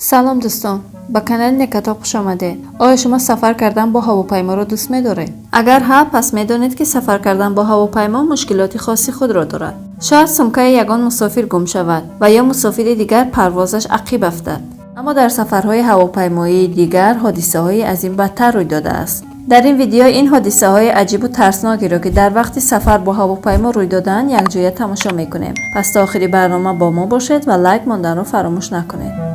سلام دوستان، با کانال نکاتاپ خوش آمده. آیا شما سفر کردن با هواپیما را دوست می‌دارید؟ اگر ها، پس می‌دانید که سفر کردن با هواپیما مشکلات خاصی خود را دارد. شاید سمکه یگان مسافر گم شود و یا مسافر دیگر پروازش عقب افتد. اما در سفرهای هواپیمایی دیگر حادثه‌های از این بدتر روی داده است. در این ویدیو این حادثه‌های عجیب و ترسناکی را که در وقت سفر با هواپیما روی دادن یکجایی تماشا می‌کنیم. پس تا آخر برنامه با ما باشید و لایک ماندن را فراموش نکنید.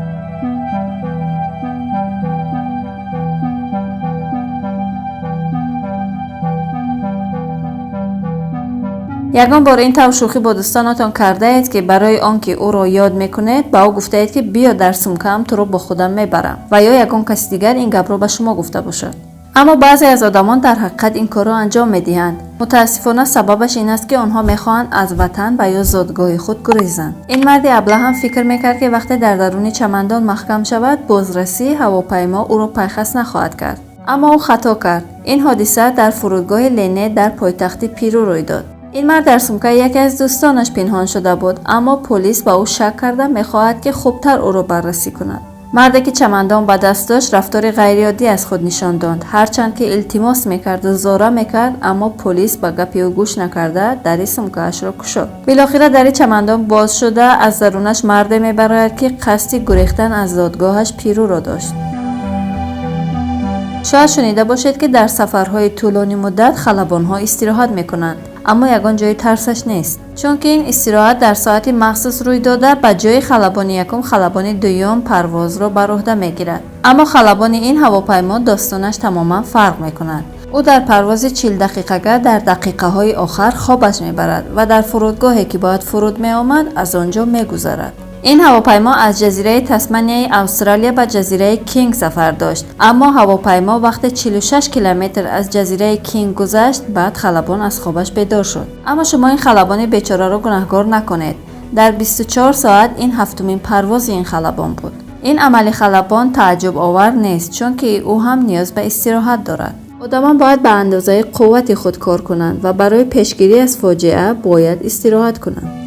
یگان بار این طور شوخی با دوستانتان کرده اید که برای آنکه او را یاد میکنید با او گفته اید که بیا در سمکه‌ام تو را با خودم میبرم و یا یگان کسی دیگر این گپ را به شما گفته باشد. اما بعضی از آدمان در حقیقت این کار را انجام میدهند. متاسفانه سببش این است که آنها میخواهند از وطن و یا زادگاه خود گریزند. این مرد ابله هم فکر میکرد که وقتی در درون چمدان محکم شود بازرسی هواپیما او را پیخست نخواهد کرد. اما او خطا کرد. این حادثه در فرودگاه لینه در پایتخت پیرو روی داد. این مرد در سمکه یکی از دوستانش پنهان شده بود، اما پلیس با او شک کرده میخواهد که خوبتر او را بررسی کند. مردی که چمدان به دست داشت رفتار غیرعادی از خود نشان داد، هرچند که التماس میکرد و زاره میکرد، اما پلیس با گپی او گوش نکرده در سمکه اش را گشود. بالاخره در چمدان باز شده از درونش مرد میبراید که قصد گریختن از دادگاهش پیرو را داشت. شاید شنیده باشید که در سفرهای طولانی مدت خلبان‌ها استراحت میکنند، اما یگان جای ترسش نیست، چون که این استراحت در ساعت مخصوص روی داده به جای خلبان یکم خلبان دوم پرواز را بر عهده میگیرد. اما خلبان این هواپیما داستانش تماما فرق میکند. او در پرواز 40 دقیقه در دقیقه های آخر خوابش میبرد و در فرودگاهی که باید فرود می آمد از آنجا میگذرد. این هواپیما از جزیره تسمانیای استرالیا به جزیره کینگ سفر داشت، اما هواپیما وقتی 46 کیلومتر از جزیره کینگ گذشت بعد خلبان از خوابش بیدار شد. اما شما این خلبان بیچاره را گناهکار نکنید. در 24 ساعت این هفتمین پرواز این خلبان بود. این عمل خلبان تعجب آور نیست، چون که او هم نیاز به استراحت دارد. آدمان باید به اندازه قوت خود کار کنند و برای پیشگیری از فاجعه باید استراحت کنند.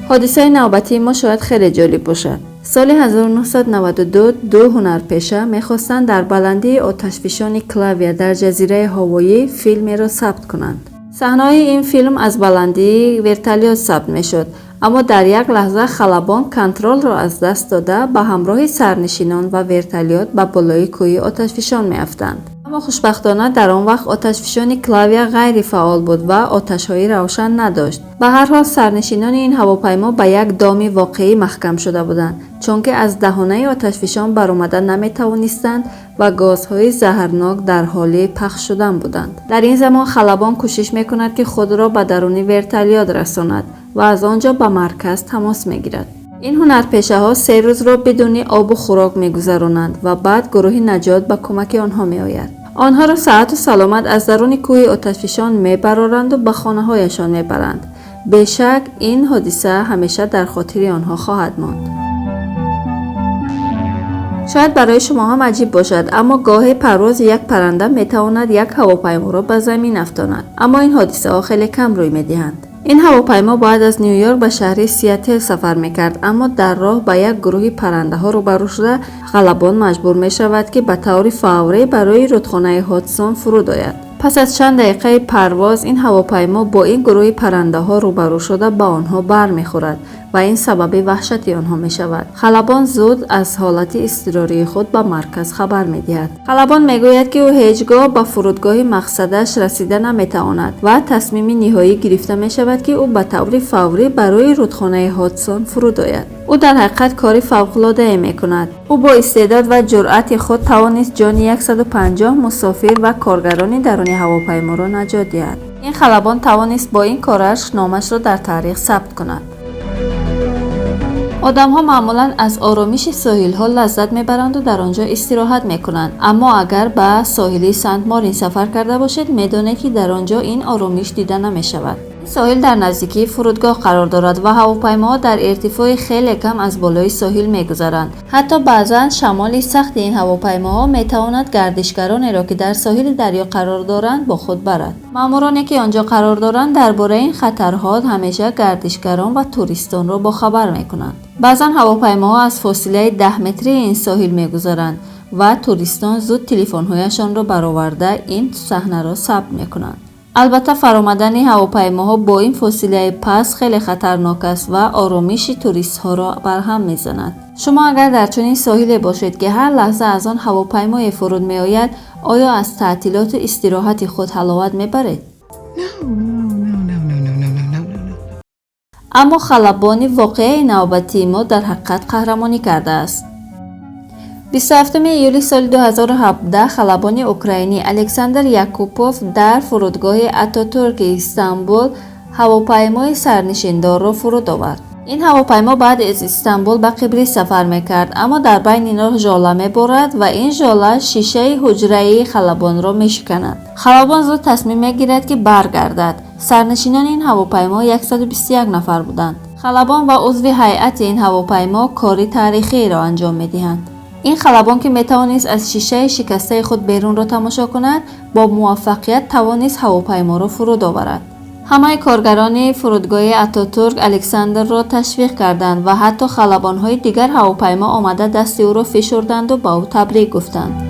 حادثه نوبتی ما شاید خیلی جالب باشد. سال 1992 دو هنرپیشه میخواستند در بلندی آتشفشان کلاویا در جزیره هاوایی فیلمی را ثبت کنند. صحنه‌های این فیلم از بلندی ورتالیات ثبت میشد، اما در یک لحظه خلبان کنترل را از دست داده به همراه سرنشینان و ورتالیات به بالای کوه آتشفشان میافتند. اما خوشبختانه در آن وقت آتشفشان کلاویا غیر فعال بود و آتش‌های روشن نداشت. به هر حال سرنشینان این هواپیما به یک دام واقعی محکم شده بودند، چون که از دهانه آتشفشان برآمده نمی‌توانستند و گازهای زهرناک در حال پخش شدن بودند. در این زمان خلبان کوشش می‌کند که خود را به درون ورتالیات رساند و از آنجا به مرکز تماس می‌گیرد. این هنرپیشه ها 3 روز را بدون آب و خوراک می‌گذرانند و بعد گروه نجات به کمک آنها می‌آید. آنها را صحت و سلامت از درون کوه آتشفشان میبرند و به خانه‌هایشان میبرند. بیشک این حادثه همیشه در خاطر آنها خواهد ماند. شاید برای شما هم عجیب باشد، اما گاه پرواز یک پرنده میتواند یک هواپیما را به زمین افکند، اما این حادثه ها خیلی کم روی میدهند. این هواپیما باید از نیویورک به شهر سیاتل سفر میکرد، اما در راه با یک گروه پرنده ها روبرو شده خلبان مجبور می شود که به طور فوری برای رودخانه هادسون فرود آید. پس از چند دقیقه پرواز این هواپیما با این گروه پرنده ها روبرو شده با آنها بر میخورد و این سبب وحشت آنها می شود. خلبان زود از حالت اضطراری خود به مرکز خبر می دهد. خلبان می گوید که او هیچگاه به فرودگاه مقصدش رسیده نمی تواند و تصمیم نهایی گرفته می شود که او به طور فوری برای رودخانه هادسون فرود آید. او در حقیقت کاری فوق‌العاده می کند. او با استعداد و جرأت خود توانست جان 150 مسافر و کارگران درون هواپیما را نجات دهد. این خلبان توانست با این کارش نامش را در تاریخ ثبت کند. آدم‌ها معمولاً از آرامش ساحل‌ها لذت می‌برند و در آنجا استراحت می‌کنند، اما اگر به ساحل سنت مارین سفر کرده باشید می‌دانید که در آنجا این آرامش دیده نمی‌شود. ساحل در نزدیکی فرودگاه قرار دارد و هواپیماها در ارتفاع خیلی کم از بالای ساحل می‌گذرند. حتی بعضا شمال سخت این هواپیماها می‌تواند گردشگرانی را که در ساحل دریا قرار دارند با خود برد. مامورانی که آنجا قرار دارند درباره این خطرها همیشه گردشگران و توریستان را با خبر می‌کنند. بعضا هواپیماها از فاصله 10 متری این ساحل می‌گذرند و توریستان زود تلفن‌هایشان را برآورده این صحنه را ثبت می‌کنند. البته فرآمدن هواپیماها با این فاصله پس خیلی خطرناک است و آرامش توریست‌ها را برهم می‌زند. شما اگر در چنین ساحلی باشید که هر لحظه از آن هواپیمای فرود می‌آید، آیا از تعطیلات و استراحت خود حلاوت می‌برید؟ اما خلبان واقعی نوبتی ما در حقیقت قهرمانی کرده است. 27 ایول سال 2017 خلبان اوکراینی الکساندر یاکوپوف در فرودگاه آتاتورک استانبول هواپیمای سرنشیندار را فرود آورد. این هواپیما بعد از استانبول به قبرس سفر می‌کرد، اما در بین راه ژاله می‌بارد و این ژاله شیشه حجره‌ای خلبان را می‌شکند. خلبان زود تصمیم می‌گیرد که برگردد. سرنشینان این هواپیما 121 نفر بودند. خلبان و عضو هیئت این هواپیما کاری تاریخی را انجام می‌دهند. این خلبان که میتوانست از شیشه شکسته خود بیرون را تماشا کند، با موفقیت توانست هواپیما را فرود آورد. همه کارگران فرودگاه آتاتورک الکساندر را تشویق کردند و حتی خلبان‌های دیگر هواپیما آمده دست او را فشردند و با او تبریک گفتند.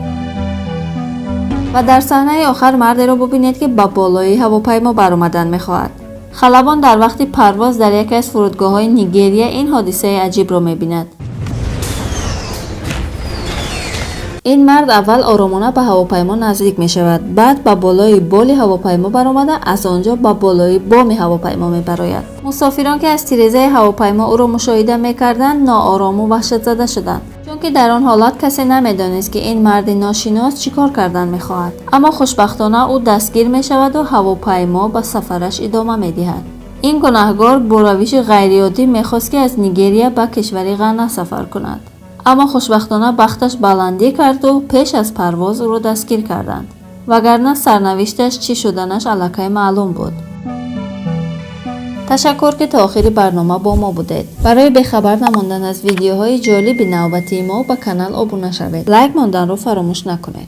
و در صحنه آخر مردی را ببینید که با بالای هواپیما برآمدن می‌خواهد. خلبان در وقت پرواز در یکی از فرودگاه‌های نیگریه این حادثه عجیب را می‌بیند. این مرد اول آرامانه به هواپیما نزدیک می شود، بعد به بالای بال هواپیما برآمده از آنجا به بالای بام هواپیما می براید. مسافران که از تیره‌زای هواپیما او را مشاهده می کردند ناآرام و وحشت زده شدند، چون که در آن حالت کسی نمیدانست که این مرد ناشناس چیکار کردن می خواهد. اما خوشبختانه او دستگیر می شود و هواپیما به سفرش ادامه می دهد. این گناهکار با روش غیرعادی می خواست که از نیگریه به کشور غنا سفر کند، اما خوشبختانه بختش بلندی کرد و پیش از پرواز او را دستگیر کردند، وگرنه سرنوشتش چی شدنش الکی معلوم بود. تشکر که تا آخر برنامه با ما بودید. برای بخبر نماندن از ویدیوهای جالب نوبتی ما به کانال ابونه شوید. لایک ماندن رو فراموش نکنید.